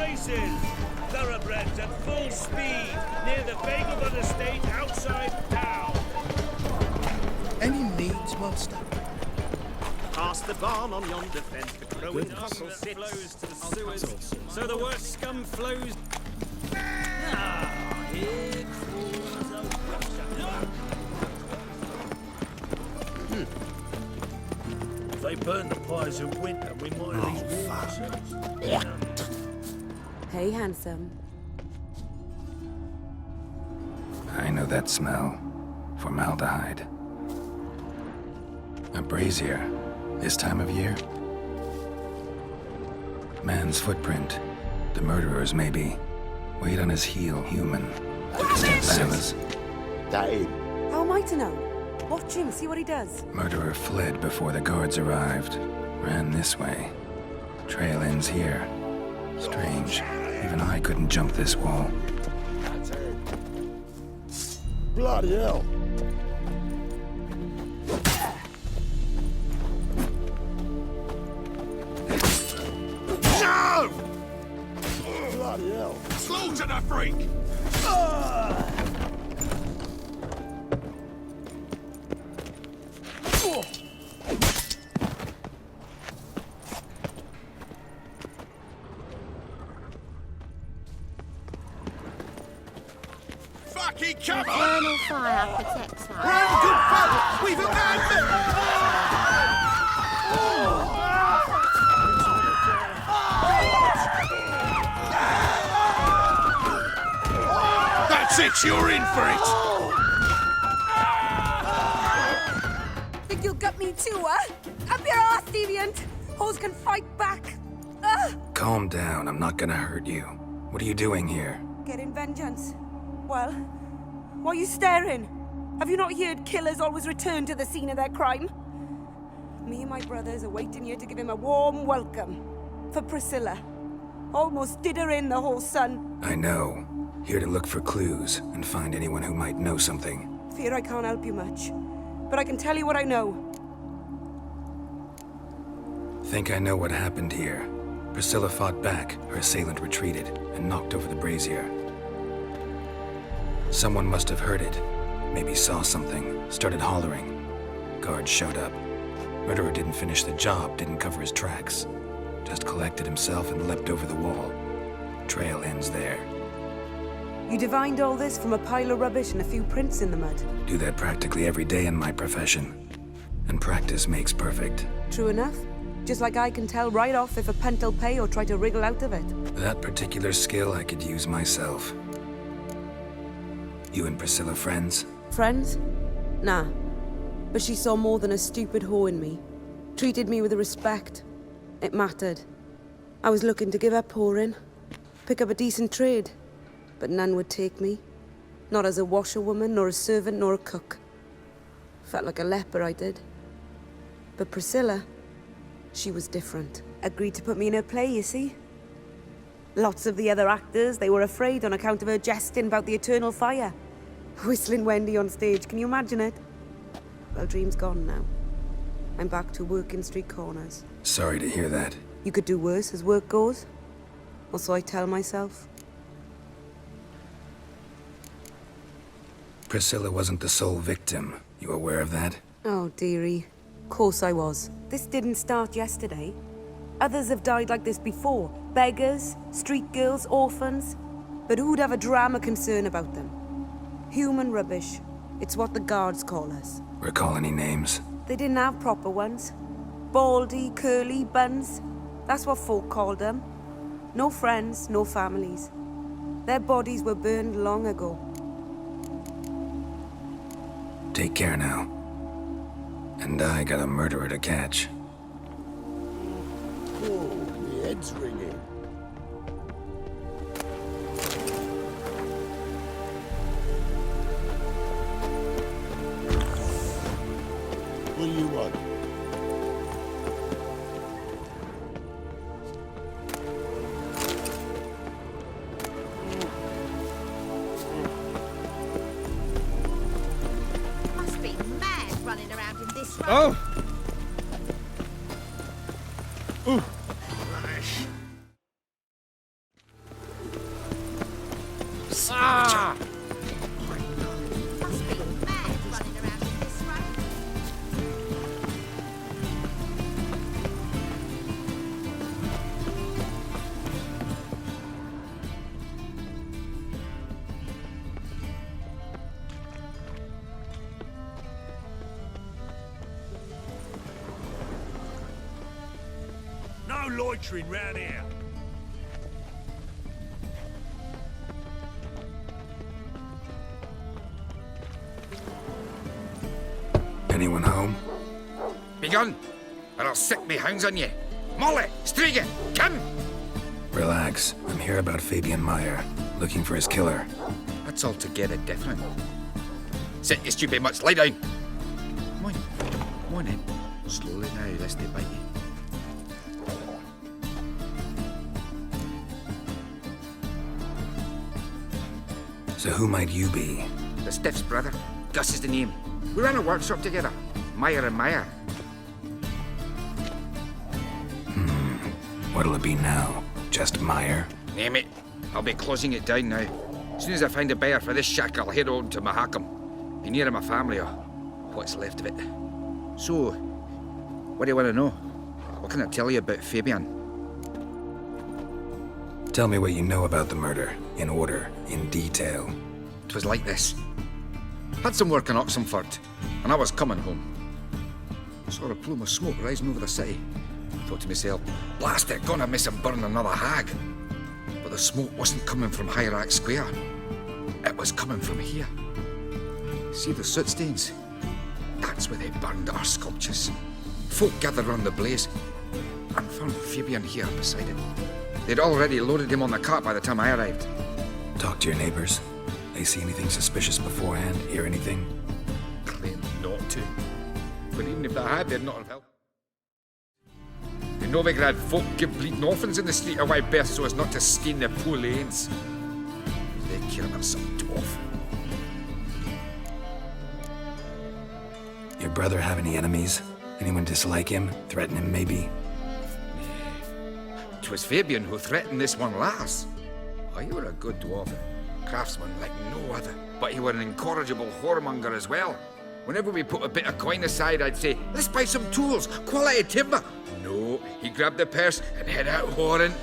races! Thoroughbreds at full speed near the Bagelbud estate outside town. Any needs, master? Past the barn on yonder fence, the crowing Goodness. cockle sits. Flows to the sewers, so the worst scum flows. Ah, here crawls a Russia. If they burn the pies in winter, we might at least warm ourselves. Hey, handsome. I know that smell. Formaldehyde. A brazier. This time of year? Man's footprint. The murderer's maybe. Weight on his heel, human. Bananas. How am I to know? Watch him, see what he does. Murderer fled before the guards arrived. Ran this way. Trail ends here. Strange. Even I couldn't jump this wall. Bloody hell. No! Bloody hell. Slaughter the freak! Fucking come on! Eternal fire protects us. Run, good folk! We've abandoned! That's it, you're in for it! Think you'll gut me too, huh? Up your ass, deviant! Hoes can fight back. Calm down, I'm not gonna hurt you. What are you doing here? Getting vengeance. Well, why are you staring? Have you not heard killers always return to the scene of their crime? Me and my brothers are waiting here to give him a warm welcome. For Priscilla. Almost did her in, the whole son. I know. Here to look for clues and find anyone who might know something. Fear I can't help you much. But I can tell you what I know. Think I know what happened here. Priscilla fought back, her assailant retreated, and knocked over the brazier. Someone must have heard it. Maybe saw something, started hollering. Guards showed up. Murderer didn't finish the job, didn't cover his tracks. Just collected himself and leapt over the wall. Trail ends there. You divined all this from a pile of rubbish and a few prints in the mud. Do that practically every day in my profession. And practice makes perfect. True enough. Just like I can tell right off if a punt'll pay or try to wriggle out of it. That particular skill I could use myself. You and Priscilla friends? Friends? Nah. But she saw more than a stupid whore in me. Treated me with respect. It mattered. I was looking to give up whoring. Pick up a decent trade. But none would take me. Not as a washerwoman, nor a servant, nor a cook. Felt like a leper, I did. But Priscilla, she was different. Agreed to put me in her play, you see? Lots of the other actors, they were afraid on account of her jesting about the eternal fire. Whistling Wendy on stage, can you imagine it? Well, dream's gone now. I'm back to working street corners. Sorry to hear that. You could do worse as work goes. Or so I tell myself. Priscilla wasn't the sole victim. You aware of that? Oh, dearie. Of course I was. This didn't start yesterday. Others have died like this before. Beggars, street girls, orphans. But who'd have a drama concern about them? Human rubbish. It's what the guards call us. Recall any names? They didn't have proper ones. Baldy, curly, buns. That's what folk called them. No friends, no families. Their bodies were burned long ago. Take care now. And I got a murderer to catch. Oh, the head's ringing. What do you want? Must be mad running around in this road. Oh! this. Must be mad running around in this rain. No loitering round here. Anyone home? Begone, or I'll set me hounds on you. Molly, Striga, come! Relax. I'm here about Fabian Meyer, looking for his killer. That's altogether different. Sit, you stupid mutts, lie down. Come on in. Slowly now, lest they bite you. So who might you be? The Stiff's brother. Gus is the name. We ran a workshop together. Meyer and Meyer. What'll it be now? Just Meyer? Name it. I'll be closing it down now. As soon as I find a buyer for this shack, I'll head on to Mahakam. Be near my family, or what's left of it. So, what do you want to know? What can I tell you about Fabian? Tell me what you know about the murder, in order, in detail. 'Twas like this. Had some work in Oxenford, and I was coming home. Saw a plume of smoke rising over the city. Thought to myself, blast it, gonna miss him burn another hag. But the smoke wasn't coming from Hierarch Square. It was coming from here. See the soot stains? That's where they burned our sculptures. Folk gathered round the blaze, and found Fabian here beside it. They'd already loaded him on the cart by the time I arrived. Talk to your neighbors. They see anything suspicious beforehand? Hear anything? Claimed not to. But even if they had, they'd not have helped. In Novigrad, folk give bleeding orphans in the street a wide berth so as not to stain their poor lanes. They care about some dwarf. Your brother have any enemies? Anyone dislike him? Threaten him, maybe? 'Twas Fabian who threatened this one last. Oh, you were a good dwarf. Craftsman like no other. But he were an incorrigible whoremonger as well. Whenever we put a bit of coin aside, I'd say, let's buy some tools, quality timber. No, he grabbed the purse and head out whoring.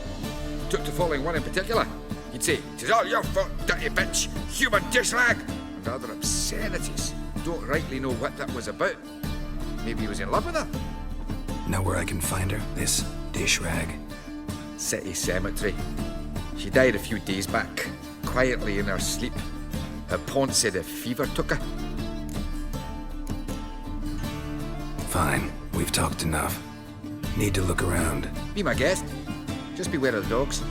Took to following one in particular. He'd say, 'tis all your fault, dirty bitch, human dish rag, and other obscenities. Don't rightly know what that was about. Maybe he was in love with her. Know where I can find her? This dish rag? City cemetery. She died a few days back, quietly in her sleep. Her pawn said a fever took her. Fine. We've talked enough. Need to look around. Be my guest. Just beware of the dogs.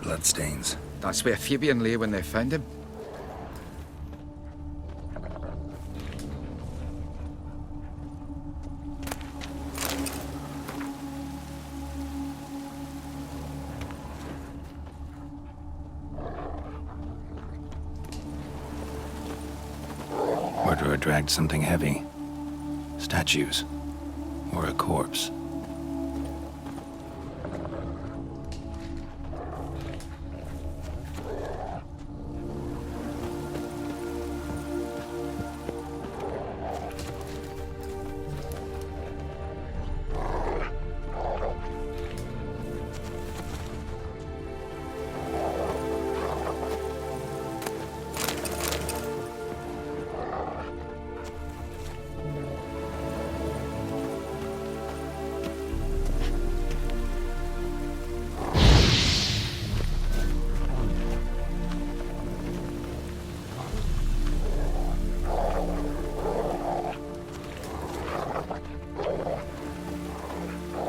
Bloodstains. That's where Fabian lay when they found him. Murderer dragged something heavy. Statues. Or a corpse.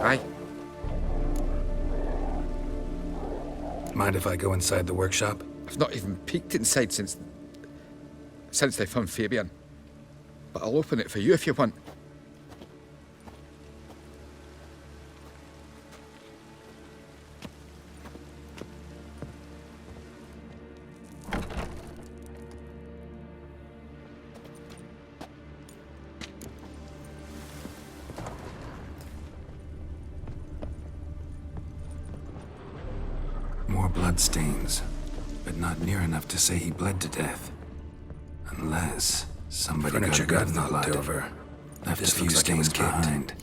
Aye. Mind if I go inside the workshop? I've not even peeked inside since they found Fabian. But I'll open it for you if you want. More bloodstains, but not near enough to say he bled to death. Unless somebody Furniture got got the knocked blood over. left a This few looks like it was stains kicked. behind.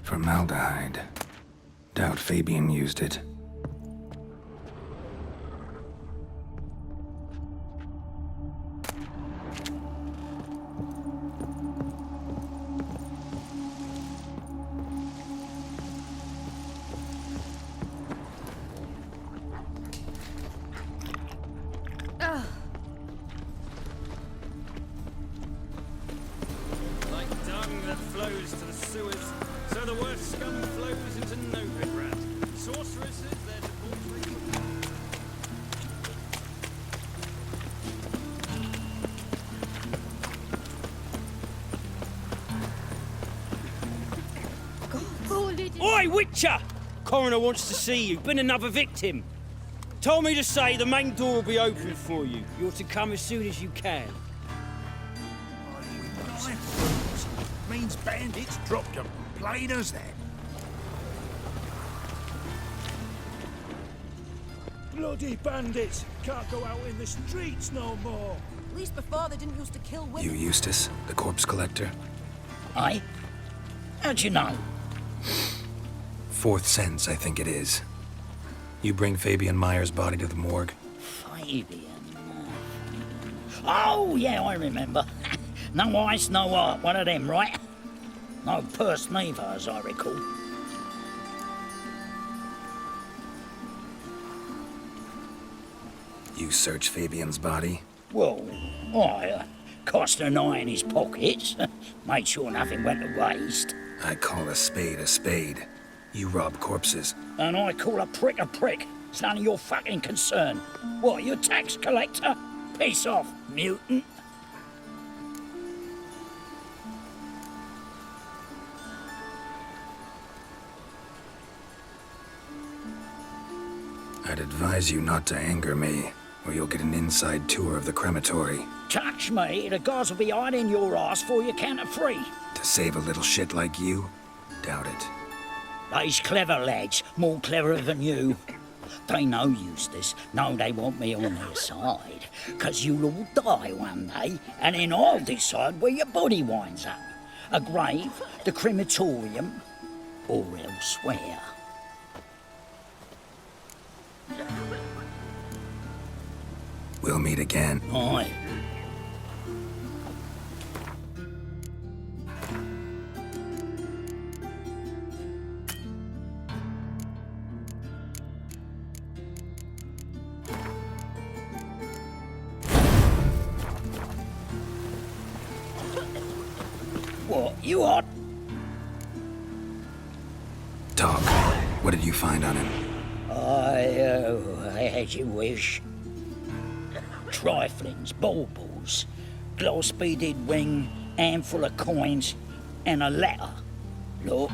Formaldehyde. Doubt Fabian used it. Like dung that flows to the sewers, so the worst scum flows into Novigrad. Sorceresses, their debauchery. Oi, Witcher! Coroner wants to see you. Been another victim. Told me to say the main door will be open for you. You're to come as soon as you can. Means bandits dropped them. Plain as that. Bloody bandits! Can't go out in the streets no more. At least before they didn't used to kill women. You Eustace, the corpse collector? Aye? How'd you know? Fourth sense, I think it is. You bring Fabian Meyer's body to the morgue? Fabian. Oh, yeah, I remember. No eyes, no heart, one of them, right? No purse neither, as I recall. You search Fabian's body? Well, I cast an eye in his pockets, made sure nothing went to waste. I call a spade a spade. You rob corpses. And I call a prick a prick. It's none of your fucking concern. What, you a tax collector? Piss off, mutant. I'd advise you not to anger me, or you'll get an inside tour of the crematory. Touch me, the guards will be hiding your ass for your count of three. To save a little shit like you? Doubt it. They's clever lads, more cleverer than you. They know Eustace, know they want me on their side, 'cause you'll all die one day, and then I'll decide where your body winds up. A grave, the crematorium, or elsewhere. We'll meet again. Aye. What, you hot? Talk. What did you find on him? As you wish. Triflings, baubles, glass-beaded ring, handful of coins, and a letter. Look,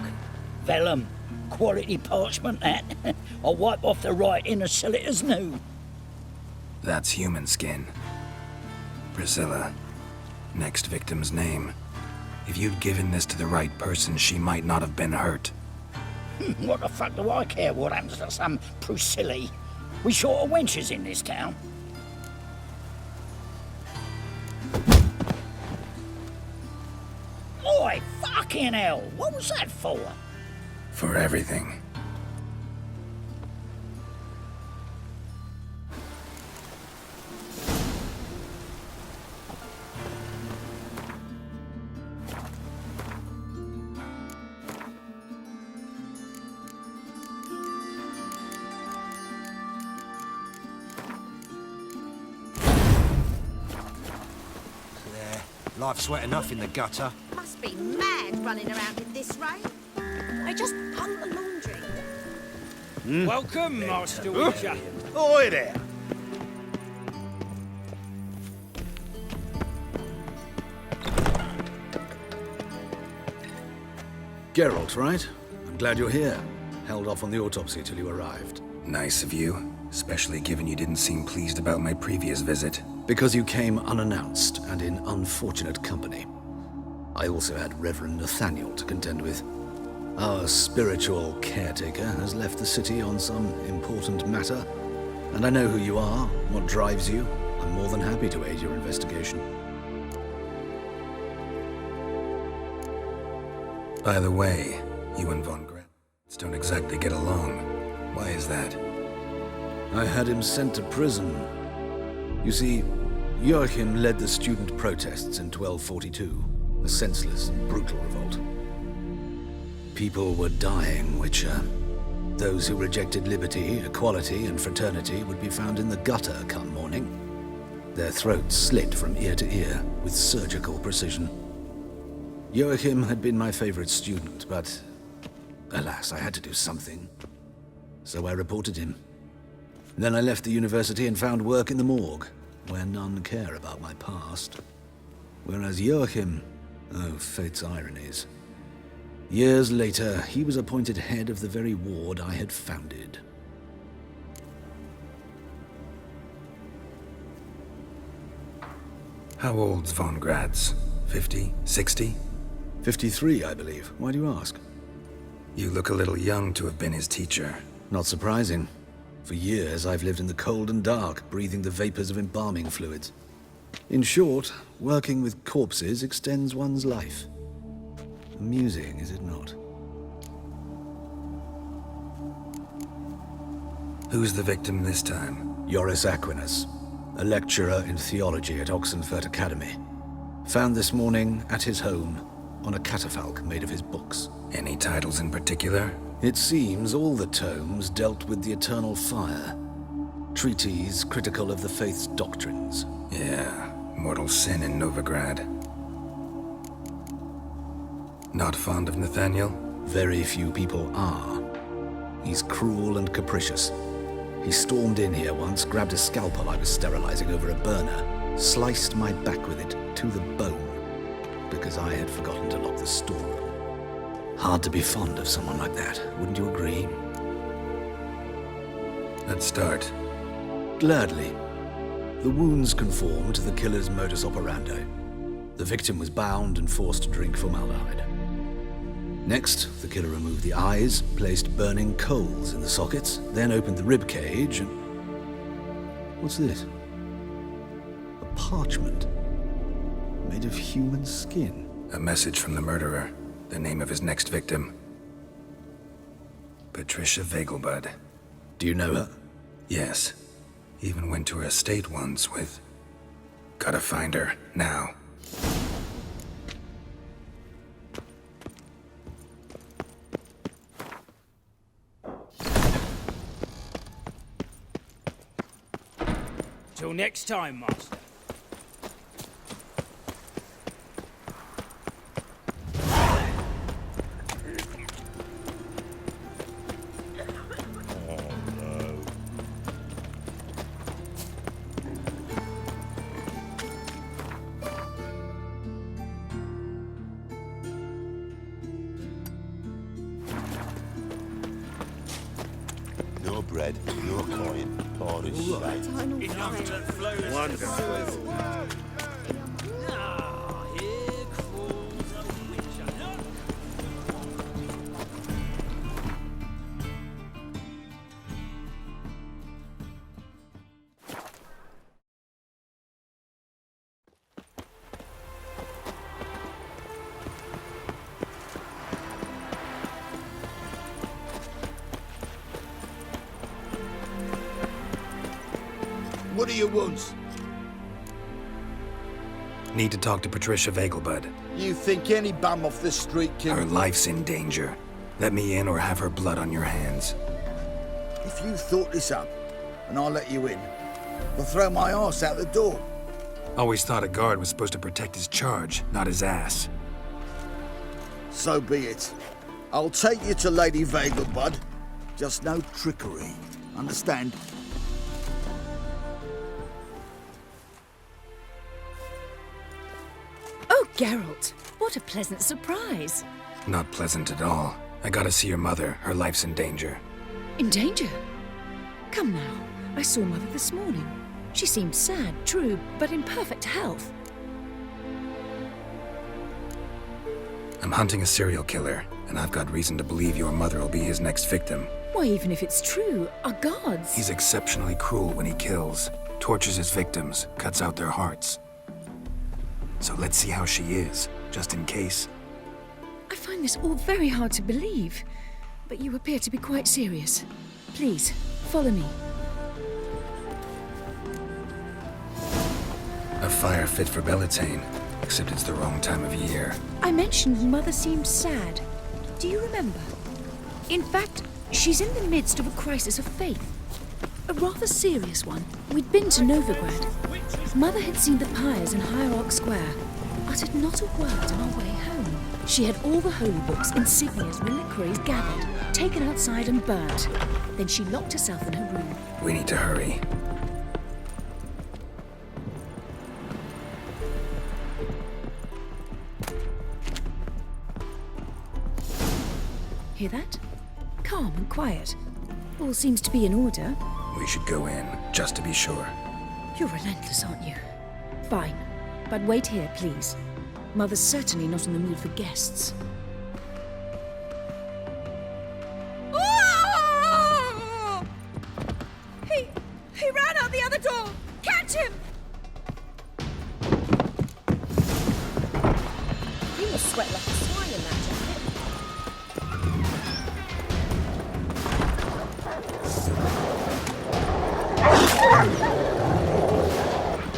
vellum, quality parchment, that. I'll wipe off the writing and sell it as new. That's human skin. Priscilla. Next victim's name. If you'd given this to the right person, she might not have been hurt. What the fuck do I care what happens to some Priscilla? We short of wenches in this town. Oi, fucking hell, what was that for? For everything. Life's wet enough in the gutter. Must be mad running around in this rain. I just hung the laundry. Welcome, Master Witcher. Oi there! Geralt, right? I'm glad you're here. Held off on the autopsy till you arrived. Nice of you, especially given you didn't seem pleased about my previous visit. Because you came unannounced and in unfortunate company. I also had Reverend Nathaniel to contend with. Our spiritual caretaker has left the city on some important matter, and I know who you are, what drives you. I'm more than happy to aid your investigation. By the way, you and Von Gratz don't exactly get along. Why is that? I had him sent to prison. You see, Joachim led the student protests in 1242, a senseless and brutal revolt. People were dying, Witcher. Those who rejected liberty, equality, and fraternity would be found in the gutter come morning. Their throats slit from ear to ear with surgical precision. Joachim had been my favorite student, but alas, I had to do something. So I reported him. Then I left the university and found work in the morgue, where none care about my past. Whereas Joachim, oh, fate's ironies. Years later, he was appointed head of the very ward I had founded. How old's Von Gratz? 50? 60? 53, I believe. Why do you ask? You look a little young to have been his teacher. Not surprising. For years, I've lived in the cold and dark, breathing the vapors of embalming fluids. In short, working with corpses extends one's life. Amusing, is it not? Who's the victim this time? Joris Aquinas, a lecturer in theology at Oxenfurt Academy. Found this morning at his home on a catafalque made of his books. Any titles in particular? It seems all the tomes dealt with the eternal fire. Treatises critical of the faith's doctrines. Yeah, mortal sin in Novigrad. Not fond of Nathaniel? Very few people are. He's cruel and capricious. He stormed in here once, grabbed a scalpel I was sterilizing over a burner, sliced my back with it to the bone, because I had forgotten to lock the storeroom. Hard to be fond of someone like that, wouldn't you agree? Let's start. Gladly. The wounds conform to the killer's modus operandi. The victim was bound and forced to drink formaldehyde. Next, the killer removed the eyes, placed burning coals in the sockets, then opened the rib cage and... What's this? A parchment made of human skin. A message from the murderer. The name of his next victim. Patricia Vegelbud. Do you know her? Yes. Even went to her estate once with... Gotta find her, now. Till next time, Master. No bread, no coin, porridge shite. Enough that flows. Wonderful. Ah, here crawls a witcher. What do you want? Need to talk to Patricia Vegelbud. You think any bum off the street Her can... life's in danger. Let me in or have her blood on your hands. If you thought this up, and I'll let you in, I'll throw my arse out the door. Always thought a guard was supposed to protect his charge, not his ass. So be it. I'll take you to Lady Vegelbud. Just no trickery. Understand? Oh, Geralt, what a pleasant surprise. Not pleasant at all. I gotta see your mother. Her life's in danger. In danger? Come now, I saw Mother this morning. She seemed sad, true, but in perfect health. I'm hunting a serial killer, and I've got reason to believe your mother will be his next victim. Why, even if it's true, our guards... He's exceptionally cruel when he kills, tortures his victims, cuts out their hearts. So let's see how she is, just in case. I find this all very hard to believe, but you appear to be quite serious. Please, follow me. A fire fit for Bellatane, except it's the wrong time of year. I mentioned Mother seemed sad. Do you remember? In fact, she's in the midst of a crisis of faith. A rather serious one. We'd been to Novigrad. Mother had seen the pyres in Hierarch Square, uttered not a word on our way home. She had all the holy books, insignias, reliquaries gathered, taken outside and burnt. Then she locked herself in her room. We need to hurry. Hear that? Calm and quiet. All seems to be in order. We should go in, just to be sure. You're relentless, aren't you? Fine. But wait here, please. Mother's certainly not in the mood for guests. Oh! He ran out the other door! Catch him! You must sweat like a swine in that jacket.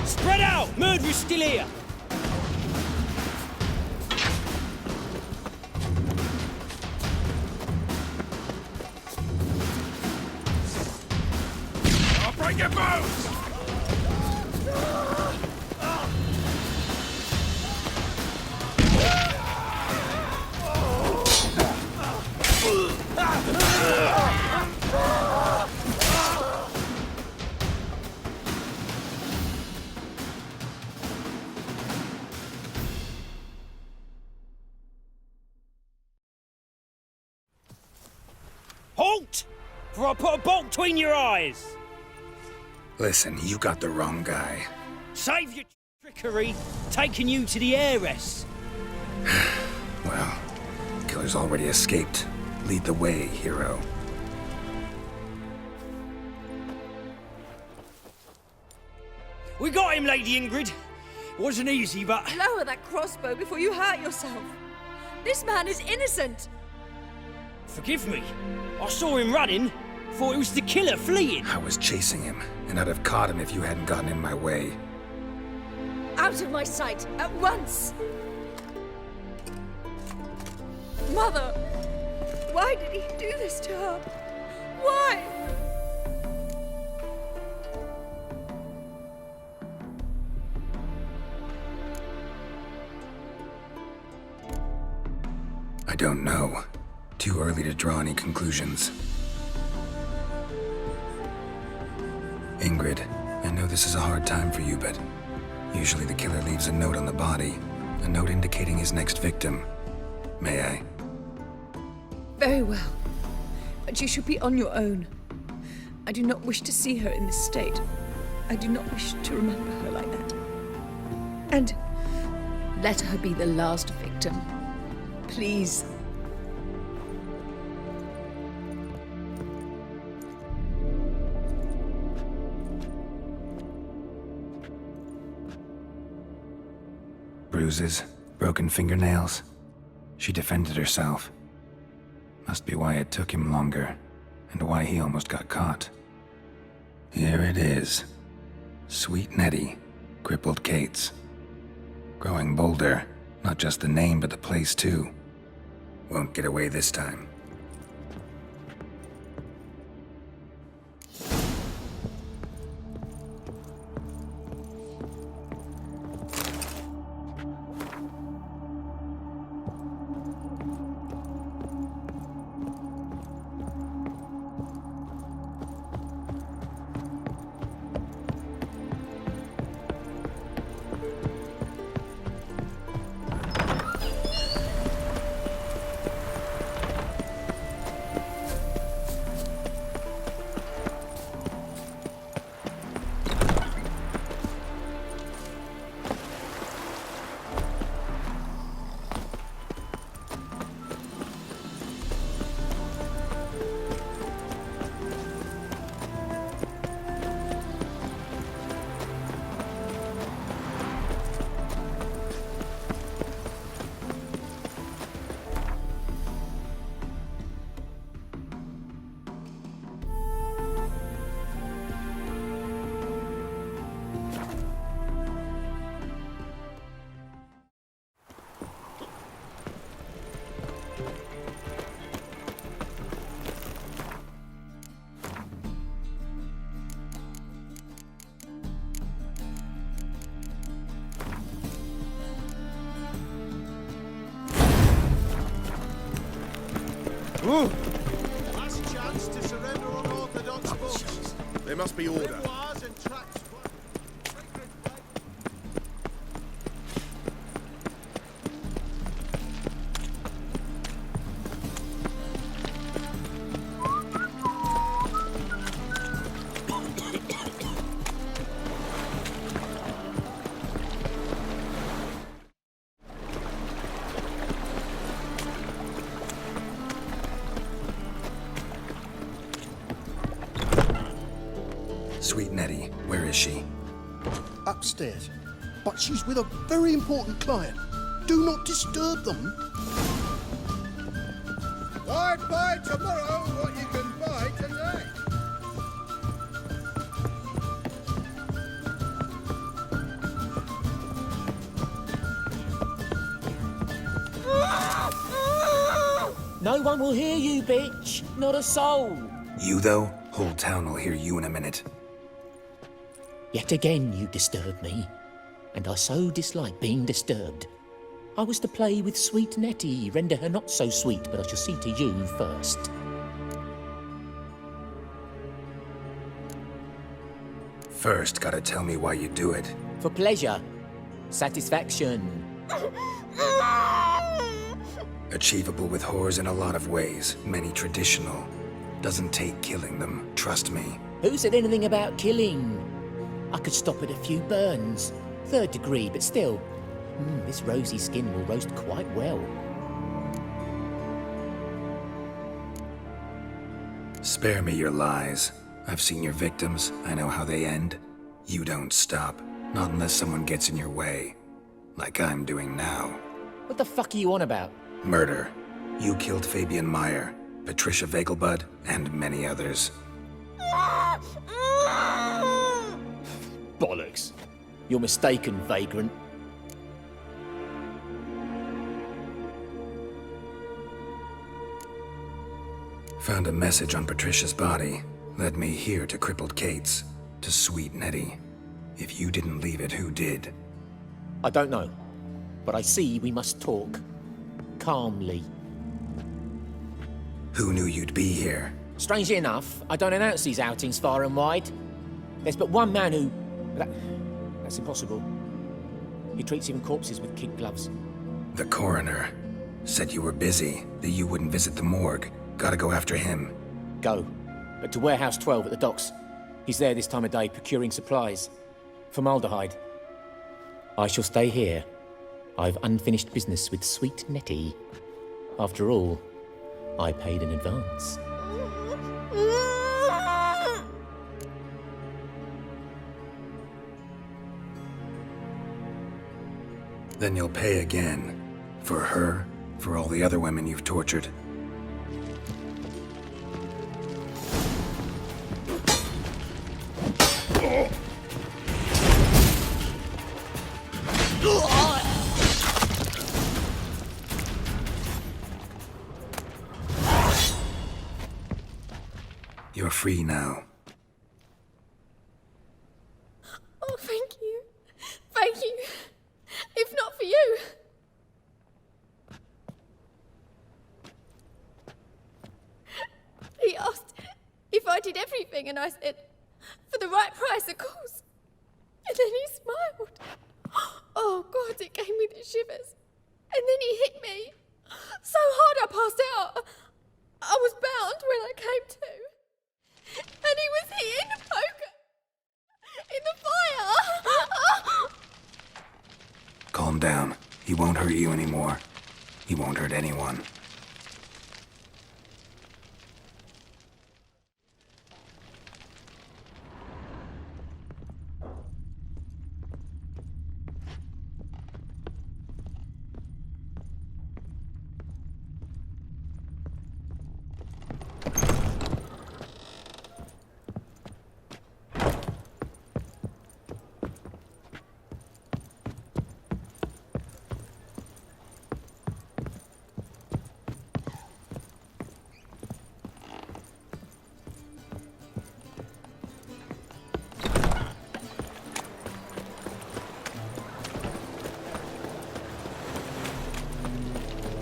Spread out! Murderer's still here! I'll break your bones! Halt! For I'll put a bolt between your eyes! Listen, you got the wrong guy. Save your trickery, taking you to the heiress. Well, killer's already escaped. Lead the way, hero. We got him, Lady Ingrid. Wasn't easy, but... Lower that crossbow before you hurt yourself. This man is innocent. Forgive me. I saw him running. Thought it was the killer fleeing. I was chasing him, and I'd have caught him if you hadn't gotten in my way. Out of my sight, at once! Mother! Why did he do this to her? Why? I don't know. Too early to draw any conclusions. Ingrid, I know this is a hard time for you, but usually the killer leaves a note on the body, a note indicating his next victim. May I? Very well. But you should be on your own. I do not wish to see her in this state. I do not wish to remember her like that. And let her be the last victim. Please. Bruises, broken fingernails. She defended herself. Must be why it took him longer, and why he almost got caught. Here it is. Sweet Nettie, crippled Kate's. Growing bolder, not just the name but the place too. Won't get away this time. Last chance to surrender unorthodox books. There must be order. Memoirs and tracts. Sweet Nettie, where is she? Upstairs. But she's with a very important client. Do not disturb them. Buy tomorrow what you can buy today. No one will hear you, bitch. Not a soul. You, though? Whole town will hear you in a minute. Yet again you disturb me, and I so dislike being disturbed. I was to play with sweet Nettie, render her not so sweet, but I shall see to you first. First, gotta tell me why you do it. For pleasure. Satisfaction. Achievable with whores in a lot of ways, many traditional. Doesn't take killing them, trust me. Who said anything about killing? I could stop at a few burns. 3rd degree, but still. This rosy skin will roast quite well. Spare me your lies. I've seen your victims, I know how they end. You don't stop, not unless someone gets in your way. Like I'm doing now. What the fuck are you on about? Murder. You killed Fabian Meyer, Patricia Vegelbud, and many others. Bollocks. You're mistaken, vagrant. Found a message on Patricia's body. Led me here to crippled Kate's. To sweet Nettie. If you didn't leave it, who did? I don't know. But I see we must talk. Calmly. Who knew you'd be here? Strangely enough, I don't announce these outings far and wide. There's but one man who... That's impossible. He treats even corpses with kid gloves. The coroner. Said you were busy, that you wouldn't visit the morgue. Gotta go after him. Go. But to Warehouse 12 at the docks. He's there this time of day, procuring supplies. Formaldehyde. I shall stay here. I've unfinished business with sweet Nettie. After all, I paid in advance. Then you'll pay again. For her, for all the other women you've tortured. You're free now. Oh, thank you. Thank you. If not for you. He asked if I did everything, and I said, for the right price, of course. And then he smiled. Oh, God, it gave me the shivers. And then he hit me. So hard I passed out. I was bound when I came to. And he was here in the poker. In the fire. Calm down. He won't hurt you anymore. He won't hurt anyone.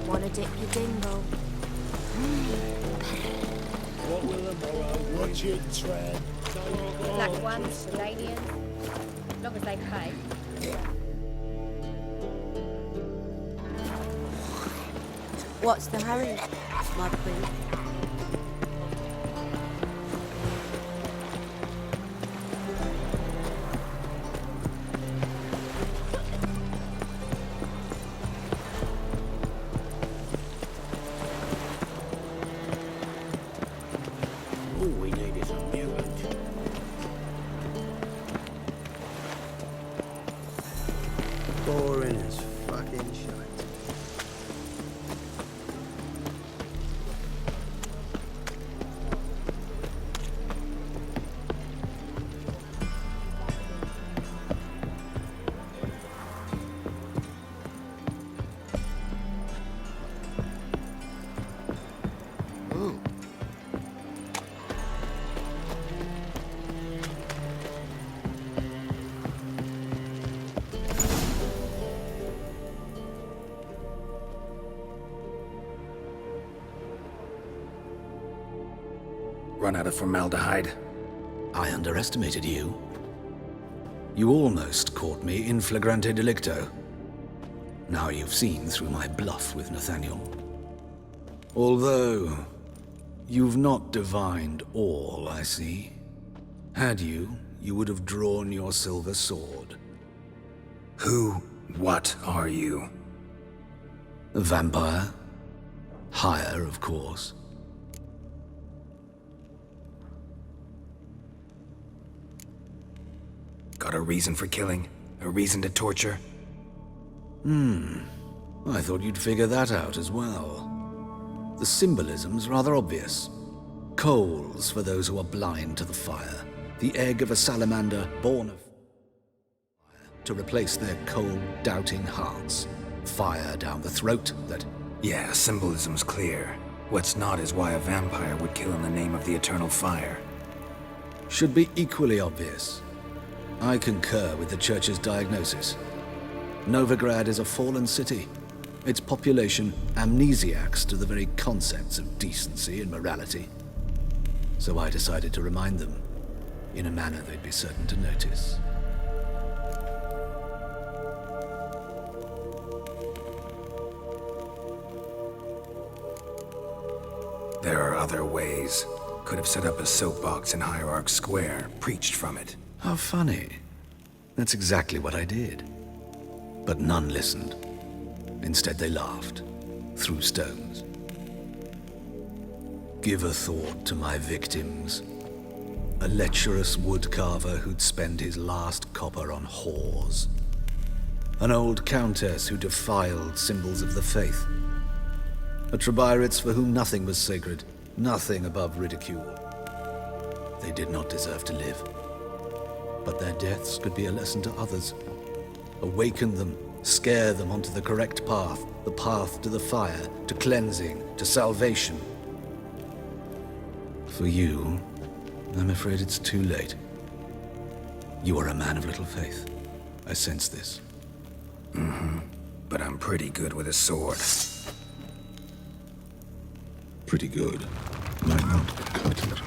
Wanna dip your dingle? What will the morrow watch it tread? Black ones, Jordanians, as long as they pay. What's the hurry, my queen? All we need is a mutant. Boring as fucking shite. Run out of formaldehyde. I underestimated you. You almost caught me in flagrante delicto. Now you've seen through my bluff with Nathaniel. Although, you've not divined all, I see. Had you, you would have drawn your silver sword. What are you? A vampire. Higher, of course. Got a reason for killing? A reason to torture? I thought you'd figure that out as well. The symbolism's rather obvious. Coals for those who are blind to the fire. The egg of a salamander born of fire to replace their cold, doubting hearts. Fire down the throat that... Yeah, symbolism's clear. What's not is why a vampire would kill in the name of the eternal fire. should be equally obvious. I concur with the Church's diagnosis. Novigrad is a fallen city. Its population amnesiacs to the very concepts of decency and morality. So I decided to remind them, in a manner they'd be certain to notice. There are other ways. Could have set up a soapbox in Hierarch Square, preached from it. How funny. That's exactly what I did. But none listened. Instead they laughed, threw stones. Give a thought to my victims. A lecherous woodcarver who'd spend his last copper on whores. An old countess who defiled symbols of the faith. A Trebirates for whom nothing was sacred, nothing above ridicule. They did not deserve to live. But their deaths could be a lesson to others. Awaken them, scare them onto the correct path, the path to the fire, to cleansing, to salvation. For you, I'm afraid it's too late. You are a man of little faith. I sense this. But I'm pretty good with a sword. Pretty good. Might not cut it.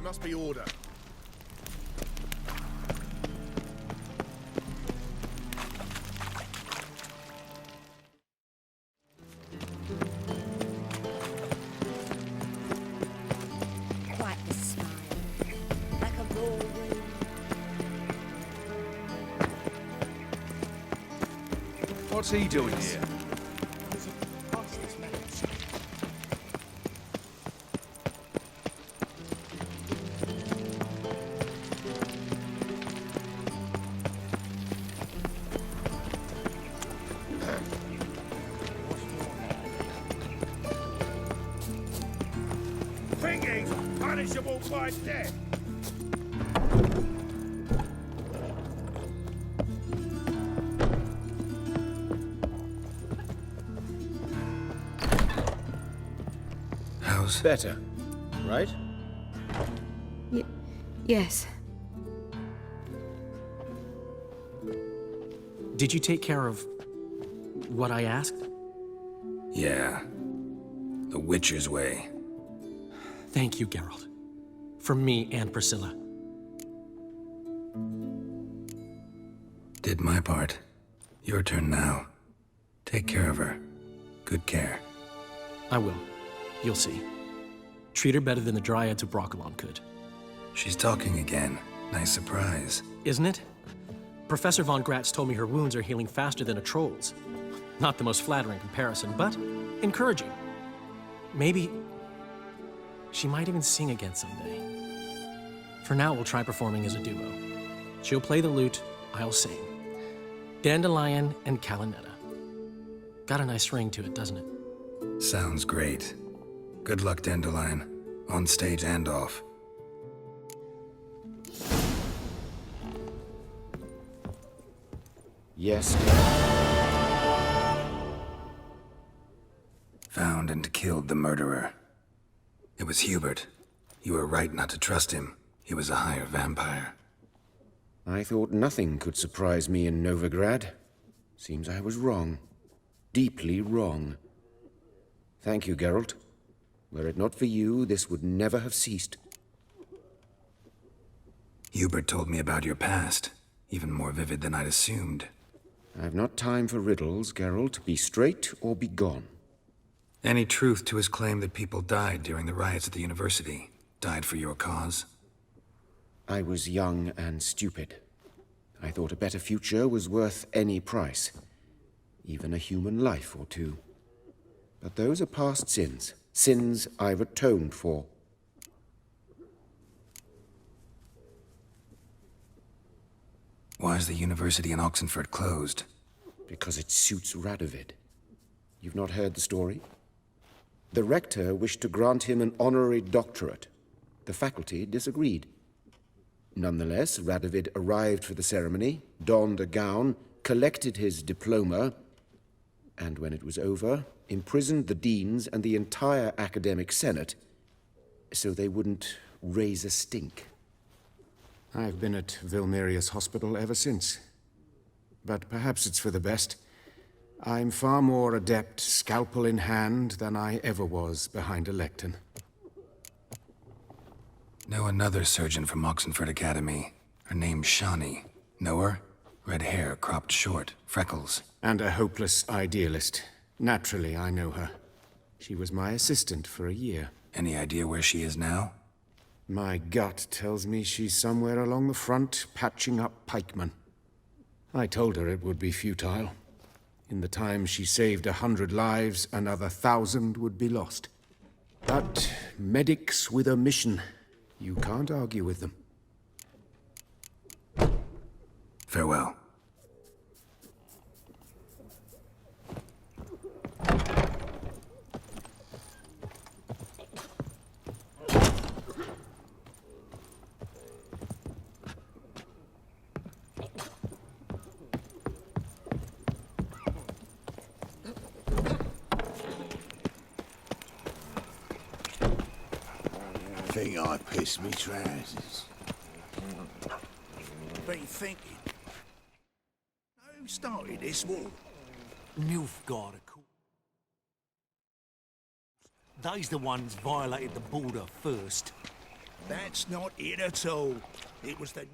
must be order. Quite the smile. Like a ballroom. What's he doing here? Thinking's punishable by death. How's... Better, right? Yes. Did you take care of what I asked? Yeah. The Witcher's way. Thank you, Geralt. From me and Priscilla. Did my part. Your turn now. Take care of her. Good care. I will. You'll see. Treat her better than the Dryads of Broccolon could. She's talking again. Nice surprise. Isn't it? Professor von Gratz told me her wounds are healing faster than a troll's. Not the most flattering comparison, but encouraging. Maybe she might even sing again someday. For now, we'll try performing as a duo. She'll play the lute, I'll sing. Dandelion and Calinetta. Got a nice ring to it, doesn't it? Sounds great. Good luck, Dandelion. On stage and off. Yes. Found and killed the murderer. It was Hubert. You were right not to trust him. He was a higher vampire. I thought nothing could surprise me in Novigrad. Seems I was wrong. Deeply wrong. Thank you, Geralt. Were it not for you, this would never have ceased. Hubert told me about your past. Even more vivid than I'd assumed. I've not time for riddles, Geralt. Be straight or be gone. Any truth to his claim that people died during the riots at the university? Died for your cause? I was young and stupid. I thought a better future was worth any price. Even a human life or two. But those are past sins. Sins I've atoned for. Why is the university in Oxenford closed? Because it suits Radovid. You've not heard the story? The rector wished to grant him an honorary doctorate. The faculty disagreed. Nonetheless, Radovid arrived for the ceremony, donned a gown, collected his diploma, and when it was over, imprisoned the deans and the entire academic senate so they wouldn't raise a stink. I've been at Vilmerius Hospital ever since. But perhaps it's for the best. I'm far more adept, scalpel in hand, than I ever was behind a lectern. Know another surgeon from Oxenford Academy. Her name's Shani. Know her? Red hair, cropped short, freckles. And a hopeless idealist. Naturally, I know her. She was my assistant for a year. Any idea where she is now? My gut tells me she's somewhere along the front, patching up pikemen. I told her it would be futile. In the time she saved 100 lives, another 1,000 would be lost. But medics with a mission, you can't argue with them. Farewell. Think I pissed me trousers. Been thinking. Who started this war? Nilfgaard, of course. They's the ones violated the border first. That's not it at all. It was the